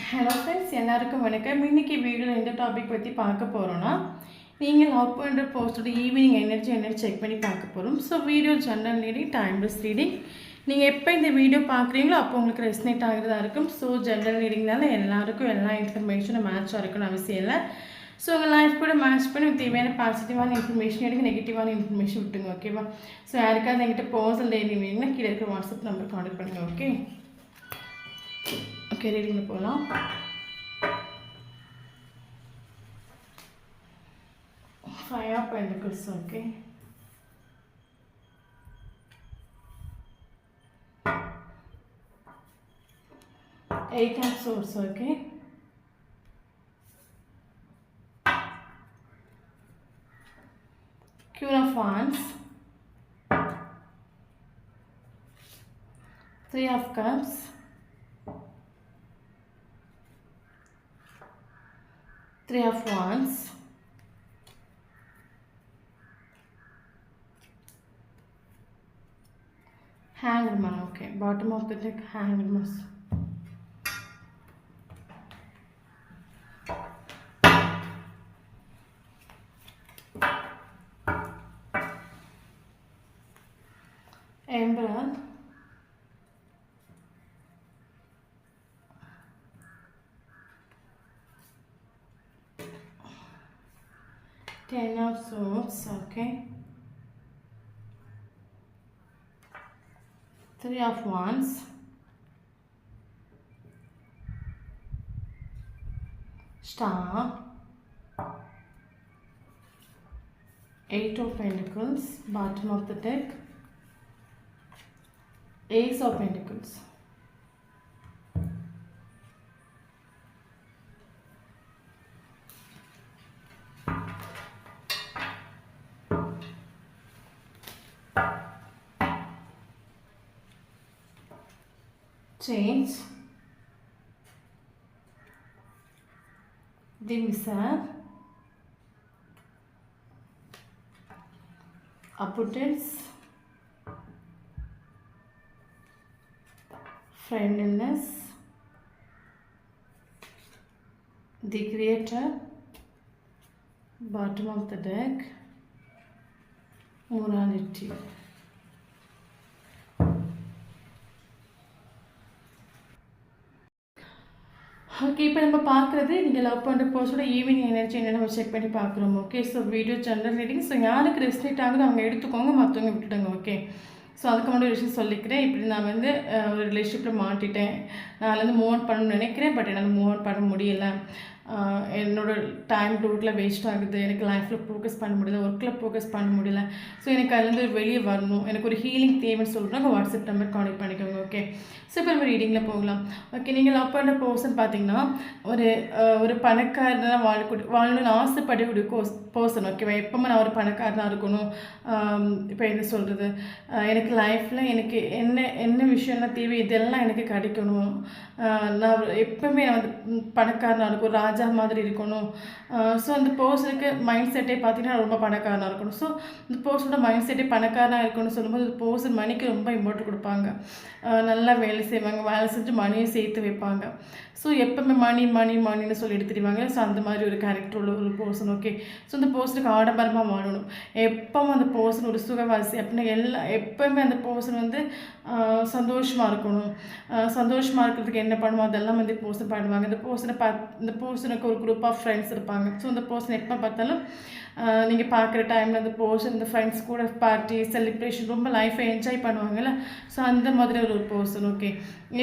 Hello friends, எல்லாருக்கும் வணக்கம். இன்றைக்கி வீடியோவில் எந்த டாபிக் பற்றி பார்க்க போகிறோன்னா, நீங்கள் லவ் பண்ணுற போஸ்டோட ஈவினிங் எனர்ஜி என்னென்னு செக் பண்ணி பார்க்க போகிறோம். So video general reading, timeless reading. நீங்கள் எப்போ இந்த வீடியோ பார்க்குறீங்களோ அப்போ உங்களுக்கு ரெஸ்னேட் ஆகிறதா இருக்கும். ஸோ ஜென்ரல் ரீடிங்னால எல்லாருக்கும் எல்லா இன்ஃபர்மேஷனும் மேட்சாக இருக்குன்னு அவசியம் இல்லை. ஸோ உங்கள் லைஃப் கூட மேட்ச் பண்ணி தேவையான பாசிட்டிவான இன்ஃபர்மேஷன் எடுங்க, நெகட்டிவான இன்ஃபர்மேஷன் விட்டுங்க. ஓகேவா? ஸோ யாருக்காவது என்கிட்ட பர்சனல் டெய்லி வேணும்னா கீழே இருக்கிற வாட்ஸ்அப் நம்பர் கான்டக்ட் பண்ணுங்கள். ஓகே ஓகே, ரீடிங்கில் போகலாம். Five of Pentacles, okay. Eight of Swords, okay. Queen of Wands. Three of Cups. Three of Wands. Hanged Man, okay. Bottom of the deck, Hanged Man. Emperor. Ten of Swords, okay. Three of Wands. Star. Eight of Pentacles. Bottom of the deck. Ace of Pentacles. Change. The Missile. Abundance. Friendliness. The Creator. Bottom of the deck. Morality. Okay, இப்போ நம்ம பார்க்குறது நீங்கள் love பண்ணுற பர்சனோட evening energy என்னென்னு check பண்ணி பார்க்குறோம். Okay, so video general reading. So யாருக்கு ரெஸ்னேட் ஆகுது அவங்க எடுத்துக்கோங்க, மற்றவங்க விட்டுடுங்க. ஓகே, ஸோ அதுக்கு முன்னாடி ஒரு விஷயம் சொல்லிக்கிறேன். இப்படி நான் ஒரு ரிலேஷன்ஷிப்பில் மாட்டிட்டேன், நான் மூவ் ஆன் பண்ணணும்னு நினைக்கிறேன், பட் என்னால் மூவ் ஆன் பண்ண முடியலை. என்னோடய டைம் டூட்டில் வேஸ்ட் ஆகுது, எனக்கு லைஃப்பில் ஃபோக்கஸ் பண்ண முடியல, ஒர்க்கில் ஃபோக்கஸ் பண்ண முடியல. ஸோ எனக்கு அதுலேருந்து வெளியே வரணும், எனக்கு ஒரு ஹீலிங் தேவைன்னு சொல்கிறாங்க. வாட்ஸ்அப் நம்பர் கான்டெக்ட் பண்ணிக்கோங்க. ஓகே, ஸோ இப்போ நம்ம ரீடிங்கில் போகலாம். ஓகே, நீங்கள் லவ் பண்ணுற பர்சன் பார்த்தீங்கன்னா ஒரு பணக்காரனாக வாழணும்னு ஆசைப்படக்கூடிய பர்சன். ஓகேவா? எப்போவுமே நான் ஒரு பணக்காரனாக இருக்கணும். இப்போ என்ன சொல்கிறது, எனக்கு லைஃப்பில் எனக்கு என்ன விஷயம்லாம் தேவை இதெல்லாம் எனக்கு கிடைக்கணும். நான் எப்போவுமே வந்து பணக்காரனாக இருக்கும், ராஜா மாதிரி இருக்கணும். ஸோ அந்த பர்சனுக்கு மைண்ட் செட்டே பார்த்தீங்கன்னா ரொம்ப பணக்காரனாக இருக்கணும். ஸோ இந்த பர்சனோட மைண்ட் செட்டே பணக்காரனாக இருக்கணும்னு சொல்லும்போது இந்த பர்சன் மணிக்கு ரொம்ப இம்பார்ட்டன்ட் கொடுப்பாங்க. நல்லா வேலை செய்வாங்க, வேலை செஞ்சு மணியை சேர்த்து வைப்பாங்க. ஸோ எப்போவுமே மணின்னு சொல்லி எடுத்துடுவாங்க. ஸோ அந்த மாதிரி ஒரு கேரக்டர் உள்ள ஒரு பர்சன். ஓகே, ஸோ அந்த பர்சனுக்கு ஆடம்பரமாக வாழணும், எப்பவும் அந்த பர்சன் ஒரு சுகவாசி அப்படின்னு எப்போவுமே அந்த பர்சன் வந்து சந்தோஷமாக இருக்கணும். சந்தோஷமாக இருக்கிறதுக்கு என்ன பண்ணுவோம் அதெல்லாம் வந்து பர்சன் பண்ணுவாங்க. இந்த பர்சனுக்கு ஒரு குரூப் ஆஃப் ஃப்ரெண்ட்ஸ் இருப்பாங்க. ஸோ அந்த பர்சன் எப்போ பார்த்தாலும் நீங்கள் பார்க்குற டைமில் அந்த பர்சன் இந்த ஃப்ரெண்ட்ஸ் கூட பார்ட்டி செலிப்ரேஷன் ரொம்ப லைஃப்பை என்ஜாய் பண்ணுவாங்கள்ல. ஸோ அந்த மாதிரி ஒரு பர்சன். ஓகே,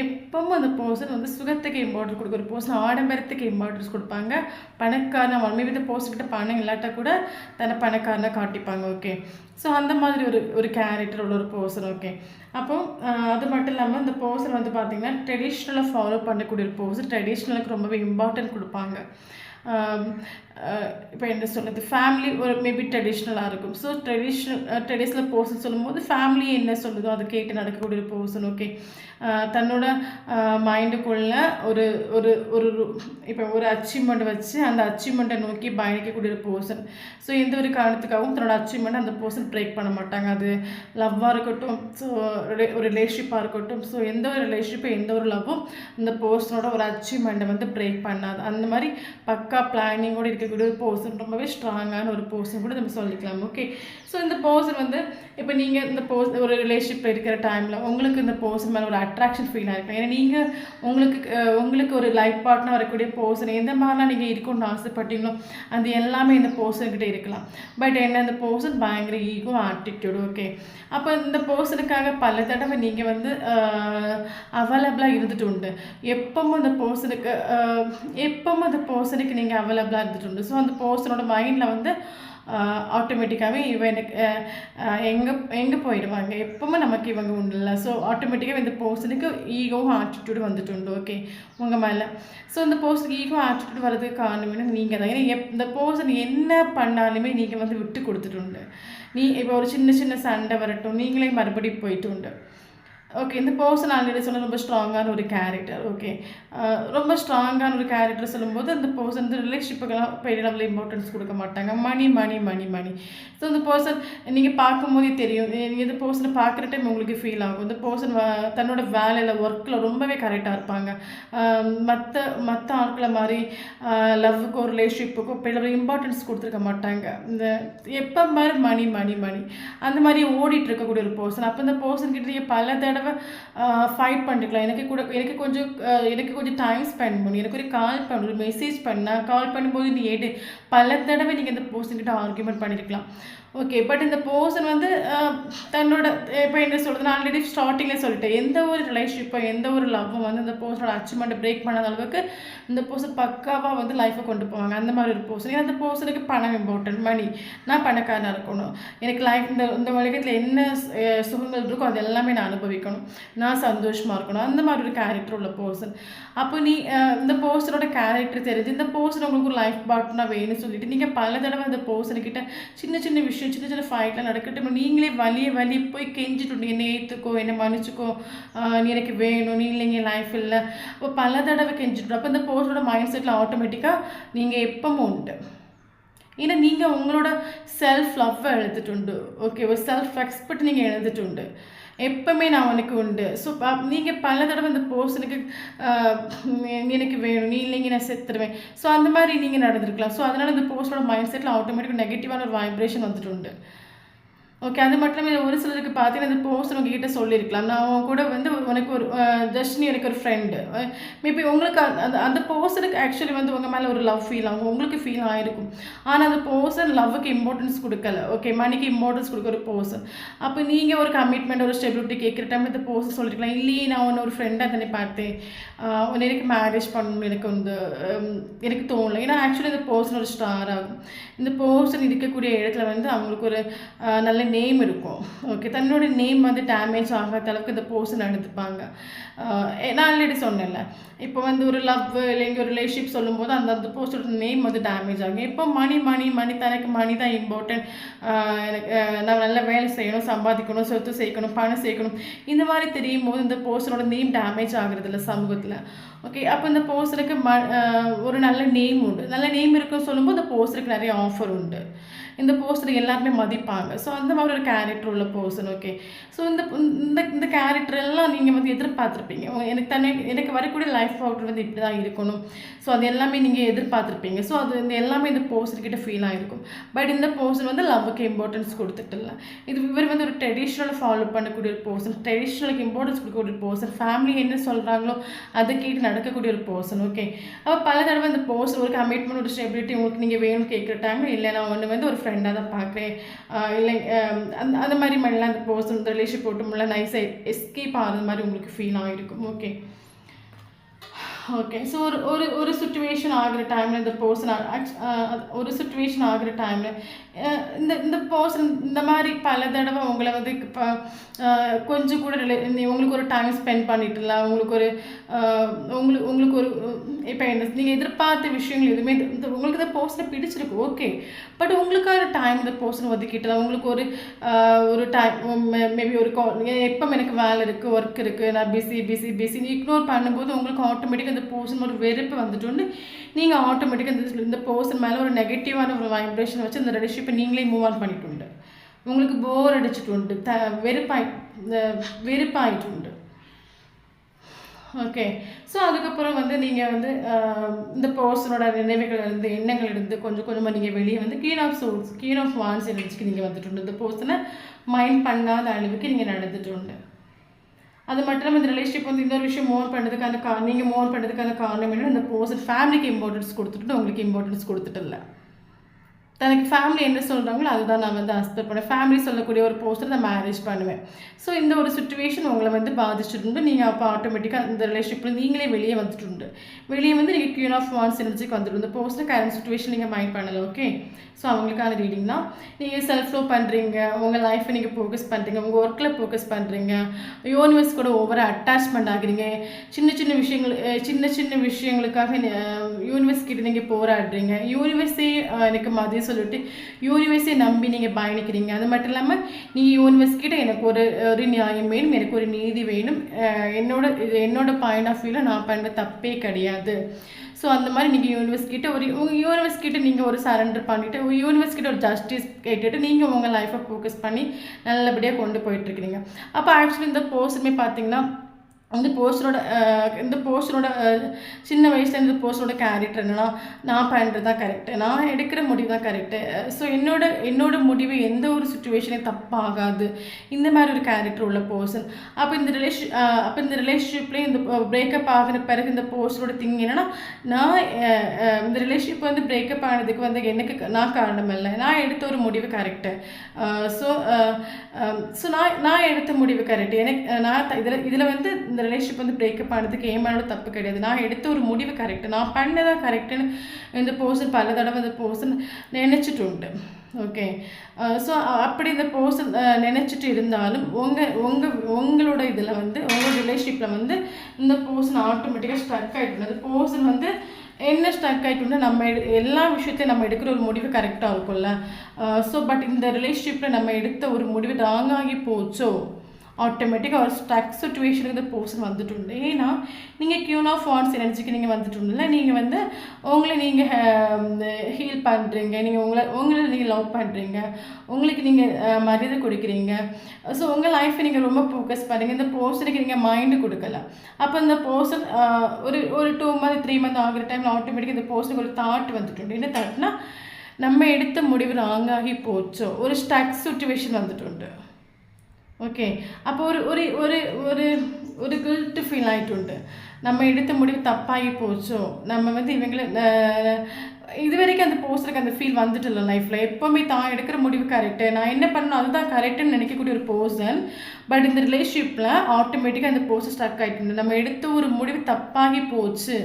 எப்பவும் அந்த பர்சன் வந்து சுகத்துக்கு இம்பார்ட்டன்ஸ் கொடுக்குற பர்சன், ஆடம்பரத்துக்கு இம்பார்ட்டன்ஸ் கொடுப்பாங்க. பணக்காரனாக மேபி இந்த பர்சன்கிட்ட பணம் இல்லாட்டா கூட தன்னை பணக்காரனாக காட்டிப்பாங்க. ஓகே, ஸோ அந்த மாதிரி ஒரு கேரக்டர் உள்ள ஒரு பர்சன். ஓகே, அப்போது அது மட்டும் இல்லாமல் இந்த பர்சன் வந்து பார்த்திங்கன்னா ட்ரெடிஷ்னலாக ஃபாலோ பண்ணக்கூடிய ஒரு பர்சன். ட்ரெடிஷ்னலுக்கு ரொம்பவே இம்பார்ட்டன்ட் கொடுப்பாங்க. இப்போ என்ன சொல்கிறது, ஃபேமிலி ஒரு மேபி ட்ரெடிஷ்னலாக இருக்கும். ஸோ ட்ரெடிஷ்னல் பர்சன் சொல்லும்போது ஃபேமிலி என்ன சொல்லுதோ அதை கேட்டு நடக்கக்கூடிய ஒரு பர்சன். ஓகே, தன்னோட மைண்டுக்குள்ள ஒரு ஒரு ஒரு இப்போ ஒரு அச்சீவ்மெண்ட் வச்சு அந்த அச்சீவ்மெண்ட்டை நோக்கி பயணிக்கக்கூடிய ஒரு பர்சன். ஸோ எந்த ஒரு காரணத்துக்காகவும் தன்னோட அச்சீவ்மெண்ட் அந்த பர்சன் பிரேக் பண்ண மாட்டாங்க. அது லவ்வாக இருக்கட்டும், ஸோ ஒரு ரிலேஷன்ஷிப்பாக இருக்கட்டும், ஸோ எந்த ஒரு ரிலேஷன்ஷிப்பு எந்த ஒரு லவ்வும் இந்த பர்சனோட ஒரு அச்சீவ்மெண்ட்டை வந்து பிரேக் பண்ணாது. அந்த மாதிரி பக்கா பிளானிங்கோடு இருக்கக்கூடிய ஒரு பர்சன், ரொம்பவே ஸ்ட்ராங்கான ஒரு பர்சன் கூட நம்ம சொல்லிக்கலாம். ஓகே, ஸோ இந்த பர்சன் வந்து இப்போ நீங்கள் இந்த ஒரு ரிலேஷன்ஷிப் இருக்கிற டைமில் உங்களுக்கு இந்த பர்சன் மேலே ஒரு அட்ராக்ஷன் ஃபீல் ஆகிருக்கும். ஏன்னா நீங்கள் உங்களுக்கு ஒரு லைஃப் பார்ட்னர் வரக்கூடிய பர்சன் எந்த மாதிரிலாம் நீங்கள் இருக்கணும்னு ஆசைப்பட்டீங்களோ அது எல்லாமே இந்த பர்சன்கிட்ட இருக்கலாம். பட் என்ன, இந்த பர்சன் பயங்கர ஈகோ ஆட்டிடியூடு. ஓகே, அப்போ இந்த பர்சனுக்காக பல தடவை நீங்கள் வந்து அவைலபிளாக இருந்துட்டு உண்டு. எப்பவும் அந்த பர்சனுக்கு நீங்கள் அவைலபிளாக இருந்துட்டு உண்டு. ஸோ அந்த பர்சனோட மைண்டில் வந்து ஆட்டோமேட்டிக்காகவே இவன் எனக்கு எங்கே போயிடுவாங்க, எப்பவுமே நமக்கு இவங்க உண்டு இல்லை. ஸோ ஆட்டோமேட்டிக்காக இந்த பர்சனுக்கு ஈகோவும் ஆட்டிடியூடு வந்துட்டு உண்டு. ஓகே, உங்கள் மேலே. ஸோ இந்த பர்சனுக்கு ஈகோ ஆட்டிடியூட் வரதுக்கு காரணம் நீங்கள் தான். ஏன்னா இந்த பர்சன் என்ன பண்ணாலுமே நீங்கள் வந்து விட்டு கொடுத்துட்டு உண்டு. இப்போ ஒரு சின்ன சண்டை வரட்டும், நீங்களே மறுபடியும் போயிட்டு உண்டு. ஓகே, இந்த பர்சன் ஆல்ரெடி சொன்ன ரொம்ப ஸ்ட்ராங்கான ஒரு கேரக்டர். ஓகே, ரொம்ப ஸ்ட்ராங்கான ஒரு கேரக்டர் சொல்லும்போது அந்த பர்சன் இந்த ரிலேஷன்ஷிப்புக்கெல்லாம் பெரிய லெவலில் இம்பார்ட்டன்ஸ் கொடுக்க மாட்டாங்க. மணி. ஸோ இந்த பர்சன் நீங்கள் பார்க்கும்போதே தெரியும். நீங்கள் இந்த பர்சனை பார்க்குற டைம் உங்களுக்கு ஃபீல் ஆகும். இந்த பர்சன் தன்னோட வேலையில் ஒர்க்கில் ரொம்பவே கரெக்டாக இருப்பாங்க. மற்ற ஆட்களை மாதிரி லவ்வுக்கோ ரிலேஷன்ஷிப்புக்கோ பெரிய லெவலில் இம்பார்ட்டன்ஸ் கொடுத்துருக்க மாட்டாங்க. இந்த எப்போ மாதிரி மணி அந்த மாதிரி ஓடிட்டு இருக்கக்கூடிய ஒரு பர்சன். அப்போ இந்த பர்சன்கிட்ட நீங்கள் பல தடவை ஃபைட் பண்ணிக்கலாம். எனக்கு கொஞ்சம் டைம் ஸ்பெண்ட் பண்ணி எனக்கு ஒரு கால் பண்ண ஒரு மெசேஜ் பண்ணால் கால் பண்ணும்போது நீ பல தடவை நீங்கள் இந்த பர்சன்கிட்ட ஆர்கியூமெண்ட் பண்ணியிருக்கலாம். ஓகே, பட் இந்த பர்சன் வந்து தன்னோட இப்போ என்ன சொல்கிறது, நான் ஆல்ரெடி ஸ்டார்டிங்கில் சொல்லிட்டேன், எந்த ஒரு ரிலேஷன்ஷிப்போ எந்த ஒரு லவ்வும் வந்து இந்த பர்சனோட அச்சீவ்மெண்ட்டை பிரேக் பண்ணாத அளவுக்கு இந்த பர்சன் பக்காவாக வந்து லைஃப்பை கொண்டு போவாங்க. அந்த மாதிரி ஒரு பர்சன். ஏன்னா அந்த பர்சனுக்கு பணம் இம்பார்ட்டன்ட், மணி. நான் பணக்காரனாக இருக்கணும், எனக்கு லைஃப் இந்த உலகத்தில் என்ன சுகங்கள் இருக்கோ அது எல்லாமே நான் அனுபவிக்கணும், நான் சந்தோஷமாக இருக்கணும், அந்த மாதிரி ஒரு கேரக்டர் உள்ள பர்சன். அப்போ இந்த பர்சனோட கேரக்டர் தெரிஞ்சு இந்த பர்சன் உங்களுக்கு ஒரு லைஃப் பார்ட்னர் வேணும்னு சொல்லிட்டு நீங்கள் பல தடவை அந்த பர்சனுக்கிட்ட சின்ன விஷயம் சின்ன ஃபைட்லாம் நடக்கட்டும், நீங்களே வலிய போய் கெஞ்சிட்டு என்னை ஏற்றுக்கோ, என்னை மன்னிச்சுக்கோ, நீ எனக்கு வேணும், நீ இல்லைங்க லைஃப் இல்லை, அப்போ பல தடவை கெஞ்சிட்டு. அப்போ இந்த பர்சனோட மைண்ட் செட்டில் ஆட்டோமேட்டிக்காக நீங்கள் எப்பவும் உண்டு. ஏன்னா நீங்கள் உங்களோட செல்ஃப் லவ்வை எழுதிட்டுண்டு. ஓகே, ஒரு செல்ஃப் ரெஸ்பெக்ட் நீங்கள் எழுதிட்டுண்டு. எப்பவுமே நான் உனக்கு உண்டு. ஸோ நீங்கள் பல தடவை அந்த பர்சனுக்கு எனக்கு வேணும், நீ இல்லைங்க நான் செத்துருவேன், ஸோ அந்த மாதிரி நீங்கள் நடந்திருக்கலாம். ஸோ அதனால் இந்த பர்சனோட மைண்ட் செட்டில் ஆட்டோமேட்டிக்காக நெகட்டிவான ஒரு வைப்ரேஷன் வந்துட்டு உண்டு. ஓகே, அது மட்டும் இல்லை, ஒரு சிலருக்கு பார்த்தீங்கன்னா இந்த பர்சன் உங்ககிட்ட சொல்லியிருக்கலாம், நான் அவங்க கூட வந்து உனக்கு ஒரு ஜஸ்ட்னி எனக்கு ஒரு ஃப்ரெண்டு. மேபி உங்களுக்கு அந்த பர்சனுக்கு ஆக்சுவலி வந்து உங்கள் மேலே ஒரு லவ் ஃபீல் ஆகும், உங்களுக்கு ஃபீல் ஆகிருக்கும். ஆனால் அந்த பர்சன் லவ்வுக்கு இம்பார்ட்டன்ஸ் கொடுக்கல. ஓகே, மணிக்கு இம்பார்ட்டன்ஸ் கொடுக்க ஒரு பர்சன். அப்போ நீங்கள் ஒரு கமிட்மெண்ட் ஒரு ஸ்டெபிலிட்டி கேட்குற டைம் இந்த பர்சன் சொல்லியிருக்கலாம், இல்லையே நான் உன்னை ஒரு ஃப்ரெண்டாக தானே பார்த்தேன், உன்னை எனக்கு மேரேஜ் பண்ணணும்னு எனக்கு தோணலை. ஏன்னா ஆக்சுவலி இந்த பர்சன் ஒரு ஸ்டார் ஆகும். இந்த பர்சன் இருக்கக்கூடிய இடத்துல வந்து அவங்களுக்கு ஒரு நல்ல நேம் இருக்கும். ஓகே, தன்னோட நேம் வந்து டேமேஜ் ஆகாத அளவுக்கு இந்த பர்சன் எடுத்துப்பாங்க. நான் ஆல்ரெடி சொன்னேன்ல, இப்போ வந்து ஒரு லவ் இல்லைங்க ஒரு ரிலேஷன்ஷிப் சொல்லும்போது அந்த பர்சனோட நேம் வந்து டேமேஜ் ஆகும். இப்போ மணி தனக்கு மணி தான் இம்பார்ட்டன்ட், எனக்கு நான் நல்ல வேலை செய்யணும், சம்பாதிக்கணும், சொத்து சேர்க்கணும், பணம் சேர்க்கணும், இந்த மாதிரி தெரியும் போது இந்த பர்சனோட நேம் டேமேஜ் ஆகுறது இல்லை சமூகத்தில். ஓகே, அப்போ இந்த பர்சனுக்கு ஒரு நல்ல நேம் உண்டு. நல்ல நேம் இருக்குன்னு சொல்லும்போது இந்த பர்சனுக்கு நிறைய ஆஃபர் உண்டு. இந்த பர்சனுக்கு எல்லாருமே மதிப்பாங்க. ஸோ அந்த மாதிரி ஒரு கேரக்டர் உள்ள பர்சன். ஓகே, ஸோ இந்த கேரக்டர் எல்லாம் நீங்கள் வந்து எதிர்பார்த்துருப்பீங்க. எனக்கு வரக்கூடிய லைஃப் பார்ட்னர் வந்து இப்படி தான் இருக்கணும், ஸோ அது எல்லாமே நீங்கள் எதிர்பார்த்துருப்பீங்க. ஸோ அது எல்லாமே இந்த பர்சன்கிட்ட ஃபீல் ஆகிருக்கும். பட் இந்த பர்சன் வந்து லவ்வுக்கு இம்பார்ட்டன்ஸ் கொடுத்துட்டு இல்லை. இவர் வந்து ஒரு ட்ரெடிஷ்னலை ஃபாலோ பண்ணக்கூடிய ஒரு பர்சன், ட்ரெடிஷ்னலுக்கு இம்பார்ட்டன்ஸ் கொடுக்கக்கூடிய ஒரு பர்சன், ஃபேமிலி என்ன சொல்கிறாங்களோ அதை கேட்டு நடக்கக்கூடிய ஒரு பர்சன். ஓகே, அப்போ பல தடவை இந்த பர்சன் ஒரு கமிட்மெண்ட் ஒரு ஸ்டெபிலிட்டி உங்களுக்கு நீங்கள் வேணும்னு கேட்குற டைம், இல்லை நான் ஒன்று வந்து ஒரு ஃப்ரெண்டாக தான் பார்க்குறேன், இல்லை அந்த மாதிரி மாதிரிலாம் அந்த பர்சன் இந்த ரிலேஷன் போட்டு முடியல நைஸாக எஸ்கேப் ஆகிறது மாதிரி உங்களுக்கு ஃபீல் ஆகிருக்கும். Okay, okay. ஸோ ஒரு ஒரு ஒரு சிச்சுவேஷன் ஆகிற டைமில் இந்த பர்சன் ஒரு சிச்சுவேஷன் ஆகிற டைமில் இந்த இந்த பர்சன் இந்த மாதிரி பல தடவை உங்களை வந்து இப்போ கொஞ்சம் கூட உங்களுக்கு ஒரு டைம் ஸ்பெண்ட் பண்ணிட்டுல உங்களுக்கு ஒரு உங்களுக்கு ஒரு இப்போ என்ன நீங்கள் எதிர்பார்த்த விஷயங்கள் எதுவுமே உங்களுக்கு இந்த பர்சனை பிடிச்சிருக்கு ஓகே. பட் உங்களுக்கான டைம் இந்த பர்சன் ஒதுக்கிட்டுல உங்களுக்கு ஒரு ஒரு டைம் மேபி ஒரு கால் எப்போ எனக்கு வேலை இருக்குது ஒர்க் இருக்குது நான் பிஸின்னு இக்னோர் பண்ணும்போது உங்களுக்கு ஆட்டோமேட்டிக்காக இந்த பர்சன் ஒரு வெறுப்பு வந்துட்டு நீங்கள் ஆட்டோமேட்டிக்காக இந்த பர்சன் மேலே ஒரு நெகட்டிவான ஒரு வைப்ரேஷன் வச்சு இந்த ரிலேஷன்ஷிப்பை நீங்களே மூவ் ஆன் பண்ணிட்டு உங்களுக்கு போர் அடிச்சுட்டு வெறுப்பாயிட்டு ஓகே. ஸோ அதுக்கப்புறம் வந்து நீங்கள் வந்து இந்த பர்சனோட நினைவுகள் இருந்து எண்ணங்கள் இருந்து கொஞ்சம் கொஞ்சமாக நீங்கள் வெளியே வந்து கீன் ஆஃப் வான்ஸ் எனர்ஜிக்கு நீங்கள் வந்துட்டு இந்த பர்சனை மைண்ட் பண்ணாத அளவுக்கு நீங்கள் நடந்துட்டு அது மட்டும் இல்லாமல் இந்த ரிலேஷன்ஷிப் வந்து இன்னொரு விஷயம் மூவ் பண்ணுறதுக்கான நீங்கள் மூவ் பண்ணுறதுக்கான காரணம் என்ன, இந்த பர்சன் ஃபேமிலிக்கு இம்பார்ட்டன்ஸ் கொடுத்துட்டு உங்களுக்கு இம்பார்ட்டன்ஸ் கொடுத்துட்டு இல்லை. தனக்கு ஃபேமிலி என்ன சொல்கிறாங்களோ அதுதான் நான் வந்து அக்செப்ட் பண்ணேன். ஃபேமிலி சொல்லக்கூடிய ஒரு பர்சன் நான் மேரேஜ் பண்ணுவேன். ஸோ இந்த ஒரு சுச்சுவேஷன் உங்களை வந்து பாதிச்சுட்டு நீங்கள் அப்போ ஆட்டோமேட்டிக்காக இந்த ரிலேஷன்ஷிப்பில் நீங்களே வெளியே வந்துட்டு வெளியே வந்து நீங்கள் கியூன் ஆஃப் வான்ஸ் எனர்ஜிக்கு வந்துட்டு இந்த பர்சனை கரண்ட் சுச்சுவேஷன் நீங்கள் மைண்ட் பண்ணலை ஓகே. ஸோ அவங்களுக்கான ரீடிங் தான். நீங்கள் செல்ஃப் லவ் பண்ணுறீங்க, உங்கள் லைஃப்பை நீங்கள் ஃபோக்கஸ் பண்ணுறீங்க, உங்கள் ஒர்க்கில் ஃபோக்கஸ் பண்ணுறீங்க, யூனிவர்ஸ் கூட ஓவராக அட்டாச்மெண்ட் ஆகுறீங்க, சின்ன சின்ன விஷயங்களுக்காக யூனிவர்ஸ் கிட்ட நீங்கள் போராடுறீங்க, யூனிவர்ஸே எனக்கு மதிய சொல்லிட்டு யூனிவர்ஸை நம்பி நீங்கள் பயணிக்கிறீங்க. அது மட்டும் இல்லாமல் நீங்கள் யூனிவர்ஸ் கிட்ட எனக்கு ஒரு நியாயம் வேணும், எனக்கு ஒரு நீதி வேணும், என்னோட பாயிண்ட் ஆஃப் வியூவில் நான் பண்ண தப்பே கிடையாது. ஸோ அந்த மாதிரி நீங்கள் யூனிவர்ஸ் கிட்ட நீங்கள் ஒரு சரண்டர் பண்ணிவிட்டு யூனிவர்ஸ் கிட்ட ஒரு ஜஸ்டிஸ் கேட்டுட்டு நீங்கள் உங்கள் லைஃப்பை ஃபோக்கஸ் பண்ணி நல்லபடியாக கொண்டு போயிட்டுருக்கிறீங்க. அப்போ ஆக்சுவலி இந்த பர்சனுமே பார்த்தீங்கன்னா இந்த போஸ்டரோட சின்ன வயசுல இந்த போஸ்டரோட கேரக்டர் என்னன்னா நான் பண்ணுறது தான் கரெக்டு, நான் எடுக்கிற முடிவு தான் கரெக்டு, ஸோ என்னோட முடிவு எந்த ஒரு சுச்சுவேஷனையும் தப்பாகாது, இந்த மாதிரி ஒரு கேரக்டர் உள்ள பர்சன். அப்போ இந்த ரிலேஷன்ஷிப்லேயே இந்த பிரேக்கப் ஆகின பிறகு இந்த போஸ்டரோட திங் என்னன்னா நான் இந்த ரிலேஷன்ஷிப் வந்து பிரேக்கப் ஆனதுக்கு வந்து நான் காரணம் இல்லை, நான் எடுத்த ஒரு முடிவு கரெக்டு. ஸோ நான் எடுத்த முடிவு கரெக்டு. நான் இதில் வந்து இந்த ரிலேஷன்ஷிப் வந்து பிரேக்கப் ஆனதுக்கு ஏமானோட தப்பு கிடையாது, நான் எடுத்த ஒரு முடிவு கரெக்டு, நான் பண்ணதான் கரெக்டுன்னு இந்த பர்சன் பல தடவை இந்த பர்சன் நினச்சிட்டு உண்டு ஓகே. ஸோ அப்படி இந்த பர்சன் நினச்சிட்டு இருந்தாலும் உங்களோட இதில் வந்து உங்களோட ரிலேஷன்ஷிப்பில் வந்து இந்த பர்சன் ஆட்டோமேட்டிக்காக ஸ்ட்ரக் ஆகிட்டு அந்த பர்சன் வந்து என்ன ஸ்ட்ரக் ஆகிட்டுன்னா நம்ம எல்லா விஷயத்தையும் நம்ம எடுக்கிற ஒரு முடிவு கரெக்டாக இருக்கும்ல. ஸோ பட் இந்த ரிலேஷன்ஷிப்பில் நம்ம எடுத்த ஒரு முடிவு ராங்காகி போச்சோ ஆட்டோமேட்டிக்காக ஒரு ஸ்ட்ரக் சுச்சுவேஷனுக்கு இந்த பர்சன் வந்துட்டு உண்டு. ஏன்னா நீங்கள் கியூன் ஆஃப் வான்ஸ் எனர்ஜிக்கு நீங்கள் வந்துட்டு உண்டுல, நீங்கள் வந்து உங்களை நீங்கள் ஹீல் பண்ணுறீங்க, நீங்கள் உங்களை நீங்கள் லவ் பண்ணுறீங்க, உங்களுக்கு நீங்கள் மரியாதை கொடுக்குறீங்க. ஸோ உங்கள் லைஃப்பை நீங்கள் ரொம்ப ஃபோக்கஸ் பண்ணுறீங்க, இந்த பர்சனுக்கு நீங்கள் மைண்டு கொடுக்கல. அப்போ இந்த பர்சன் ஒரு 2 month 3 month ஆகிற டைமில் ஆட்டோமேட்டிக்காக இந்த பர்சனுக்கு ஒரு தாட் வந்துட்டு உண்டு. என்ன தாட்னா நம்ம எடுத்த முடிவு ராங்காகி போச்சோ, ஒரு ஸ்ட்ரக் சுச்சுவேஷன் வந்துட்டு உண்டு ஓகே. அப்போ ஒரு ஒரு ஒரு ஒரு கில்ட்டு ஃபீல் ஆகிட்டு நம்ம எடுத்த முடிவு தப்பாகி போச்சோ, நம்ம வந்து இது வரைக்கும் அந்த பர்சனுக்கு அந்த ஃபீல் வந்துட்டு இல்லை லைஃப்பில். எப்போவுமே தான் எடுக்கிற முடிவு கரெக்டு, நான் என்ன பண்ணணும் அதுதான் கரெக்டுன்னு நினைக்கக்கூடிய ஒரு பர்சன். பட் இந்த ரிலேஷன்ஷிப்பில் ஆட்டோமேட்டிக்காக அந்த பர்சன் ஸ்ட்ரக் ஆகிட்டு நம்ம எடுத்த ஒரு முடிவு தப்பாகி போச்சு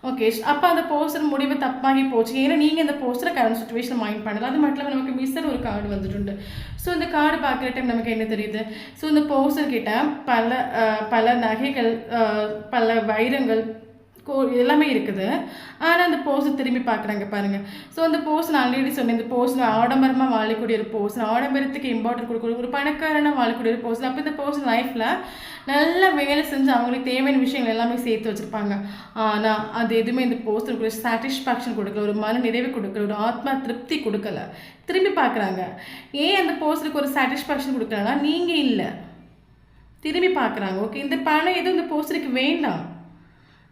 ஓகே. அப்போ அந்த பர்சன் முடிவு தப்பாகி போச்சு, ஏன்னா நீங்கள் இந்த பர்சனை கரண்ட் சுச்சுவேஷன் மைண்ட் பண்ணல. அது மட்டும் இல்லாமல் நமக்கு மிஸ்ஸர் ஒரு கார்டு வந்துட்டு ஸோ இந்த கார்டு பார்க்குற டைம் நமக்கு என்ன தெரியுது, ஸோ இந்த பர்சன் கிட்ட பல நகைகள், பல வைரங்கள் எல்லாமே இருக்குது. ஆனால் அந்த பர்சன் திரும்பி பார்க்குறாங்க பாருங்கள். ஸோ அந்த பர்சன் ஆல்ரெடி சொன்னேன், இந்த பர்சன் ஆடம்பரமாக வாழக்கூடிய ஒரு பர்சன், ஆடம்பரத்துக்கு இம்பார்ட்டன்ட் கொடுக்கக்கூடிய ஒரு பணக்காரனாக வாழக்கூடிய ஒரு பர்சன். அப்போ இந்த பர்சன் லைஃப்பில் நல்லா வேலை செஞ்சு அவங்களுக்கு தேவையான விஷயங்கள் எல்லாமே சேர்த்து வச்சுருப்பாங்க. ஆனால் அது எதுவுமே இந்த பர்சனுக்கு ஒரு சாட்டிஸ்ஃபேக்ஷன் கொடுக்கல, ஒரு மன நிறைவு கொடுக்கல, ஒரு ஆத்மா திருப்தி கொடுக்கல. திரும்பி பார்க்குறாங்க, ஏன் அந்த பர்சனுக்கு ஒரு சாட்டிஸ்ஃபேக்ஷன் கொடுக்கலன்னா நீங்கள் இல்லை, திரும்பி பார்க்குறாங்க ஓகே. இந்த பணம் எதுவும் இந்த பர்சனுக்கு வேண்டாம்,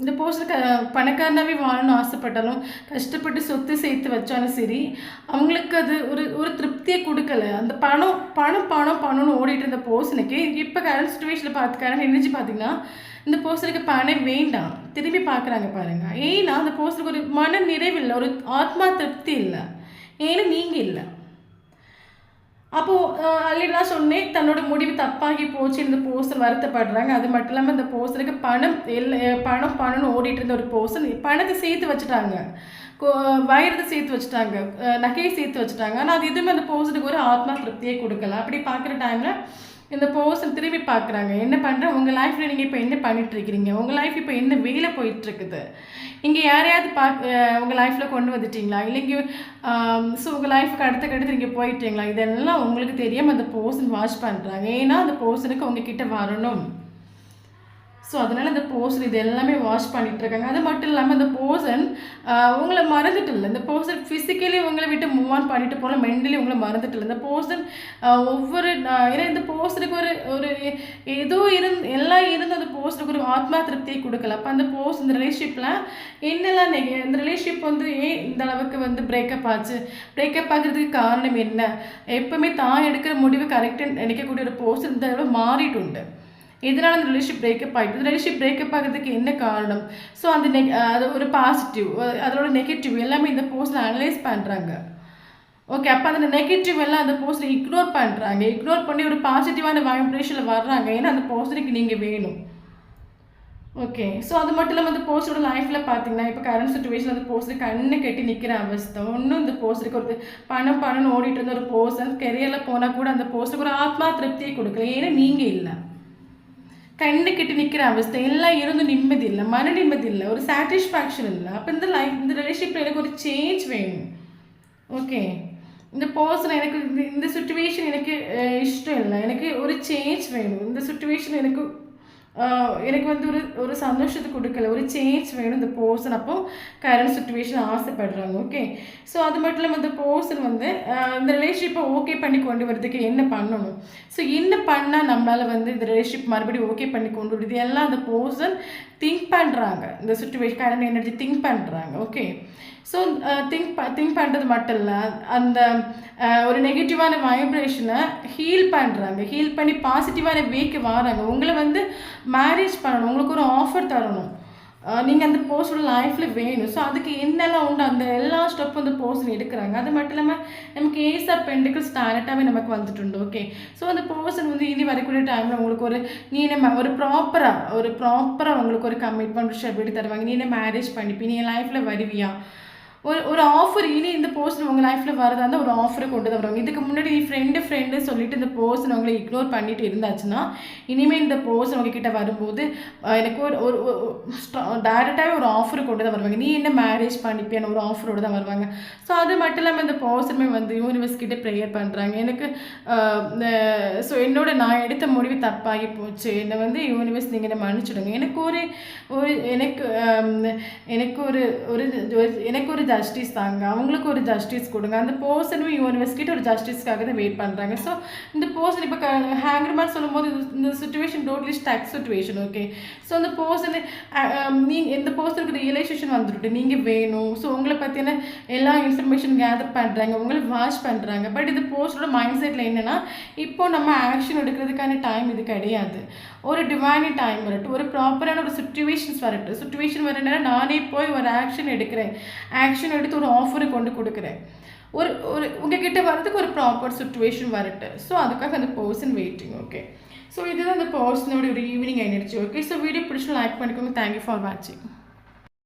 இந்த பர்சனுக்கு பணக்காரனாகவே வாழணும்னு ஆசைப்பட்டாலும் கஷ்டப்பட்டு சொத்து சேர்த்து வச்சாலும் சரி அவங்களுக்கு அது ஒரு திருப்தியை கொடுக்கல. அந்த பணம்னு ஓடிட்டு இருந்த பர்சனுக்கு இப்போ கரண்ட் சுச்சுவேஷனில் கரண்ட் எனர்ஜி பார்த்தீங்கன்னா இந்த பர்சனுக்கு பணம் வேண்டாம், திரும்பி பார்க்குறாங்க பாருங்கள். ஏன்னா அந்த பர்சனுக்கு ஒரு மன நிறைவு இல்லை, ஒரு ஆத்மா திருப்தி இல்லை, ஏன்னா நீங்கள் இல்லை. அப்போது ஆல்ரெடி நான் சொன்னேன், தன்னோட முடிவு தப்பாகி போச்சு இந்த பர்சன் வருத்தப்படுறாங்க. அது மட்டும் இல்லாமல் இந்த பர்சனுக்கு பணம் பணம்னு ஓடிட்டு இருந்த ஒரு பர்சன் பணத்தை சேர்த்து வச்சுட்டாங்க, வைரத்தை சேர்த்து வச்சுட்டாங்க, நகையை சேர்த்து வச்சுட்டாங்க. ஆனால் அது எதுவுமே அந்த பர்சனுக்கு ஒரு ஆத்மா திருப்தியே கொடுக்கல. அப்படி பார்க்குற டைமில் இந்த பர்சன் திரும்பி பார்க்குறாங்க, என்ன பண்ணுறேன், உங்கள் லைஃப்பில் நீங்கள் இப்போ என்ன பண்ணிகிட்ருக்கிறீங்க, உங்கள் லைஃப் இப்போ என்ன வேலை போயிட்டுருக்குது, இங்கே யாரையாவது உங்கள் லைஃப்பில் கொண்டு வந்துட்டீங்களா, இல்லைங்க ஸோ உங்கள் லைஃபுக்கு அடுத்த நீங்கள் போயிட்டீங்களா, இதெல்லாம் உங்களுக்கு தெரியாமல் அந்த பர்சன் வாட்ச் பண்ணுறாங்க. ஏன்னா அந்த பர்சனுக்கு உங்ககிட்ட வரணும். ஸோ அதனால் இந்த பர்சன் இது எல்லாமே வாட்ச் பண்ணிகிட்ருக்காங்க. அது மட்டும் இல்லாமல் இந்த பர்சன் உங்களை மறந்துட்டு இல்லை, இந்த பர்சன் ஃபிசிக்கலி உங்களை விட்டு மூவ் ஆன் பண்ணிட்டு போல, மென்டலி உங்களை மறந்துட்டு இல்லை. இந்த பர்சன் ஏன்னா இந்த பர்சனுக்கு ஒரு ஏதோ எல்லாம் இருந்து அந்த பர்சனுக்கு ஒரு ஆத்மா திருப்தியை கொடுக்கல. அப்போ அந்த பர்சன் இந்த ரிலேஷன்ஷிப்பில் என்னெல்லாம் இந்த ரிலேஷன்ஷிப் ஏன் இந்த அளவுக்கு பிரேக்கப் ஆச்சு, பிரேக்கப் ஆகிறதுக்கு காரணம் என்ன, எப்போவுமே தான் எடுக்கிற முடிவு கரெக்டாக நினைக்கக்கூடிய ஒரு பர்சன் இந்த அளவு மாறிட்டு உண்டு. இதனால் அந்த ரிலேஷன்ஷிப் பிரேக்கப் ஆகிட்டு, இந்த ரிலேஷன்ஷிப் பிரேக்கப் ஆகிறதுக்கு என்ன காரணம், ஸோ அந்த அது ஒரு பாசிட்டிவ், அதோட நெகட்டிவ் எல்லாமே இந்த பர்சனை அனலைஸ் பண்ணுறாங்க. ஓகே, அப்போ அந்த நெகட்டிவ் எல்லாம் அந்த பர்சனை இக்னோர் பண்ணுறாங்க. இக்னோர் பண்ணி ஒரு பாசிட்டிவான வைப்ரேஷனில் வர்றாங்க. ஏன்னா அந்த பர்சனுக்கு நீங்கள் வேணும். ஓகே, ஸோ அது மட்டும் இல்லாமல் அந்த பர்சனோட லைஃப்பில் பார்த்தீங்கன்னா இப்போ கரண்ட் சுச்சுவேஷன் அந்த பர்சனுக்கு கண்ணு கட்டி நிற்கிற அவஸ்தை. ஒன்றும் இந்த பர்சனுக்கு ஒரு பணம்னு ஓடிட்டு இருந்த ஒரு பர்சன் கெரியரில் போனால் கூட அந்த பர்சனுக்கு ஒரு ஆத்மா திருப்தியை கொடுக்கல. ஏன்னா நீங்கள் இல்லை, கண்ணுக்கிட்டு நிற்கிற அவஸ்தை, எல்லாம் இருந்தும் நிம்மதி இல்லை, மன நிம்மதி இல்லை, ஒரு சாட்டிஸ்ஃபேக்ஷன் இல்லை. அப்போ இந்த ரிலேஷன்ஷிப்பில் எனக்கு ஒரு சேஞ்ச் வேணும். ஓகே, இந்த பர்சன் எனக்கு இந்த சுச்சுவேஷன் எனக்கு இஷ்டம் இல்லை, எனக்கு ஒரு சேஞ்ச் வேணும், இந்த சுச்சுவேஷன் எனக்கு ஒரு சந்தோஷத்தை கொடுக்கல, ஒரு சேஞ்ச் வேணும் இந்த பர்சன். அப்போது கரண்ட் சுச்சுவேஷன் ஆசைப்படுறாங்க. ஓகே, ஸோ அது மட்டும் இல்லாமல் இந்த பர்சன் இந்த ரிலேஷன்ஷிப்பை ஓகே பண்ணி கொண்டு வரதுக்கு என்ன பண்ணணும், ஸோ என்ன பண்ணால் நம்மளால் இந்த ரிலேஷன்ஷிப் மறுபடியும் ஓகே பண்ணி கொண்டு வருது, எல்லாம் அந்த பர்சன் திங்க் பண்ணுறாங்க. இந்த சுச்சுவேஷன் கரண்ட் எனர்ஜி திங்க் பண்ணுறாங்க. ஓகே, ஸோ திங்க் பண்ணுறது மட்டும் இல்லை, அந்த ஒரு நெகட்டிவான வைப்ரேஷனை ஹீல் பண்ணுறாங்க. ஹீல் பண்ணி பாசிட்டிவான வேக்கு வராங்க. உங்களை மேரேஜ் பண்ணணும், உங்களுக்கு ஒரு ஆஃபர் தரணும், நீங்கள் அந்த பர்சனோட லைஃப்பில் வேணும். ஸோ அதுக்கு என்னெல்லாம் உண்டு அந்த எல்லா ஸ்டெப்பும் அந்த பர்சன் எடுக்கிறாங்க. அது மட்டும் இல்லாமல் நமக்கு ஏஸ் ஆஃப் பென்டிகிள்ஸ் டேரக்டாகவே நமக்கு வந்துட்டு. ஓகே, ஸோ அந்த பர்சன் இனி வரக்கூடிய டைமில் உங்களுக்கு ஒரு ப்ராப்பராக உங்களுக்கு ஒரு கமிட்மெண்ட் ஸ்டெபிலிட்டி தருவாங்க. நீ என்ன மேரேஜ் பண்ணிப்பி, நீ என் லைஃப்பில் வருவியா, ஒரு ஆஃபர் இனி இந்த பர்சன் உங்கள் லைஃப்பில் வரதா இருந்தால் ஒரு ஆஃபரை கொண்டு தான் வருவாங்க. இதுக்கு முன்னாடி நீ ஃப்ரெண்டு சொல்லிட்டு இந்த பர்சன் உங்களை இக்னோர் பண்ணிட்டு இருந்தாச்சுன்னா, இனிமேல் இந்த பர்சன் உங்ககிட்ட வரும்போது எனக்கு ஒரு டைரெக்டாகவே ஒரு ஆஃபரை கொண்டு தான் வருவாங்க. நீ என்ன மேரேஜ் பண்ணிப்பியான ஒரு ஆஃபரோடு தான் வருவாங்க. ஸோ அது மட்டும் இல்லாமல் இந்த பர்சனுமே யூனிவர்ஸ் கிட்டே ப்ரேயர் பண்ணுறாங்க. எனக்கு ஸோ நான் எடுத்த முடிவு தப்பாகி போச்சு, என்னை யூனிவர்ஸ் நீங்கள் என்ன மன்னிச்சுடுங்க, எனக்கு ஒரு ஜஸ்டிஸ் தாங்க, அவங்களுக்கு ஒரு ஜஸ்டிஸ் கொடுங்க. அந்த பர்சனும் யூனிவர்ஸ் கிட்ட ஒரு ஜஸ்டிஸ்க்காக தான் வெயிட் பண்ணுறாங்க. ஸோ இந்த பர்சன் இப்போ ஹேங்கர் மாதிரி சொல்லும்போது இந்த situation totally stuck situation. Okay, so அந்த பர்சன் இந்த பர்சனுக்கு ரியலைசேஷன் வந்துட்டு நீங்கள் வேணும். ஸோ உங்களை பற்றின எல்லா இன்ஃபர்மேஷன் கேதர் பண்ணுறாங்க, உங்களை வாட்ச் பண்ணுறாங்க. பட் இந்த பர்சனோட மைண்ட் செட்டில் என்னென்னா, இப்போ நம்ம ஆக்ஷன் எடுக்கிறதுக்கான டைம் இது கிடையாது, ஒரு டிவைன் டைம் வரட்டும், ஒரு ப்ராப்பரான ஒரு சுச்சுவேஷன் வரட்டும்னா நானே போய் ஒரு ஆக்ஷன் எடுக்கிறேன், ஆக்ஷன் எடுத்து ஒரு ஆஃபரை கொண்டு கொடுக்குறேன், ஒரு உங்ககிட்ட வரதுக்கு ஒரு ப்ராப்பர் சுச்சுவேஷன் வரட்டு. ஸோ அதுக்காக அந்த பர்சன் வெயிட்டிங். ஓகே, ஸோ இதுதான் அந்த பர்சனோட ஒரு evening energy. Okay, so video பிடிச்சி லைக் பண்ணிக்கோங்க. தேங்க்யூ ஃபார் வாட்சிங்.